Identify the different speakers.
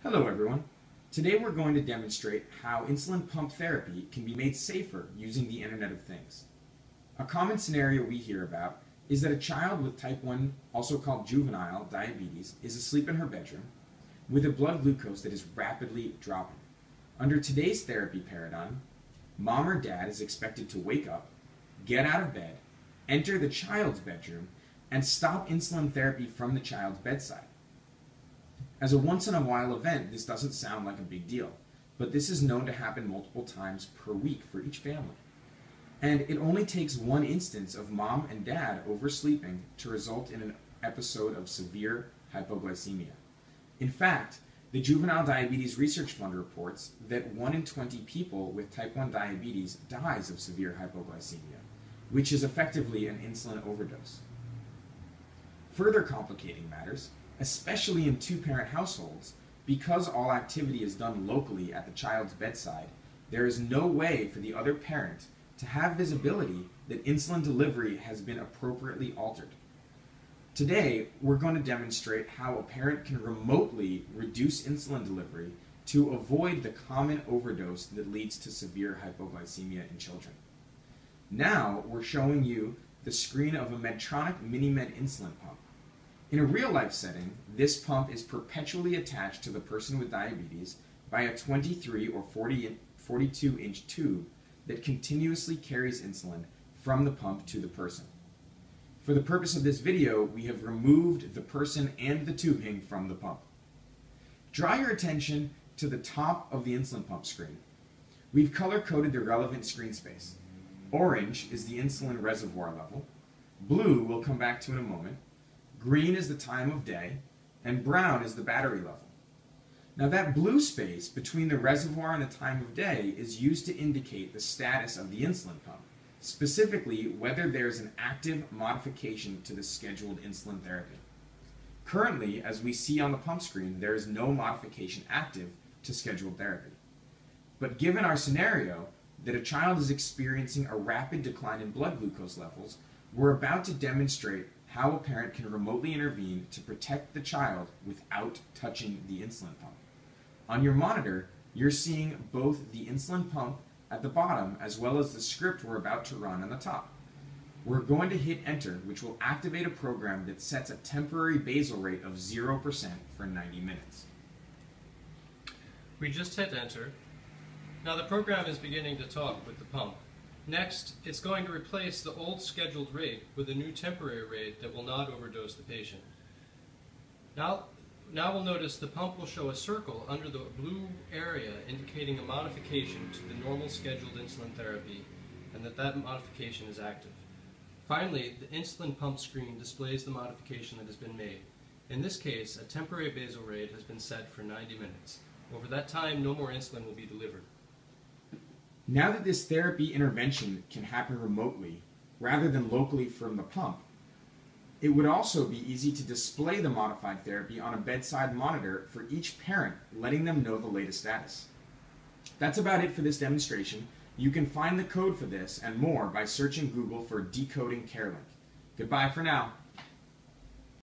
Speaker 1: Hello everyone. Today we're going to demonstrate how insulin pump therapy can be made safer using the Internet of Things. A common scenario we hear about is that a child with type 1, also called juvenile diabetes, is asleep in her bedroom with a blood glucose that is rapidly dropping. Under today's therapy paradigm, mom or dad is expected to wake up, get out of bed, enter the child's bedroom, and stop insulin therapy from the child's bedside. As a once-in-a-while event, this doesn't sound like a big deal, but this is known to happen multiple times per week for each family. And it only takes one instance of mom and dad oversleeping to result in an episode of severe hypoglycemia. In fact, the Juvenile Diabetes Research Fund reports that 1 in 20 people with type 1 diabetes dies of severe hypoglycemia, which is effectively an insulin overdose. Further complicating matters, especially in two-parent households, because all activity is done locally at the child's bedside, there is no way for the other parent to have visibility that insulin delivery has been appropriately altered. Today, we're going to demonstrate how a parent can remotely reduce insulin delivery to avoid the common overdose that leads to severe hypoglycemia in children. Now, we're showing you the screen of a Medtronic minimed insulin pump. In a real-life setting, this pump is perpetually attached to the person with diabetes by a 23 or 42-inch tube that continuously carries insulin from the pump to the person. For the purpose of this video, we have removed the person and the tubing from the pump. Draw your attention to the top of the insulin pump screen. We've color-coded the relevant screen space. Orange is the insulin reservoir level. Blue we'll come back to in a moment. Green is the time of day, and brown is the battery level. Now that blue space between the reservoir and the time of day is used to indicate the status of the insulin pump, specifically whether there's an active modification to the scheduled insulin therapy. Currently, as we see on the pump screen, there is no modification active to scheduled therapy. But given our scenario that a child is experiencing a rapid decline in blood glucose levels, we're about to demonstrate how a parent can remotely intervene to protect the child without touching the insulin pump. On your monitor, you're seeing both the insulin pump at the bottom as well as the script we're about to run on the top. We're going to hit enter, which will activate a program that sets a temporary basal rate of 0% for 90 minutes.
Speaker 2: We just hit enter. Now the program is beginning to talk with the pump. Next, it's going to replace the old scheduled rate with a new temporary rate that will not overdose the patient. Now we'll notice the pump will show a circle under the blue area indicating a modification to the normal scheduled insulin therapy and that modification is active. Finally, the insulin pump screen displays the modification that has been made. In this case, a temporary basal rate has been set for 90 minutes. Over that time, no more insulin will be delivered.
Speaker 1: Now that this therapy intervention can happen remotely, rather than locally from the pump, it would also be easy to display the modified therapy on a bedside monitor for each parent, letting them know the latest status. That's about it for this demonstration. You can find the code for this and more by searching Google for decoding CareLink. Goodbye for now.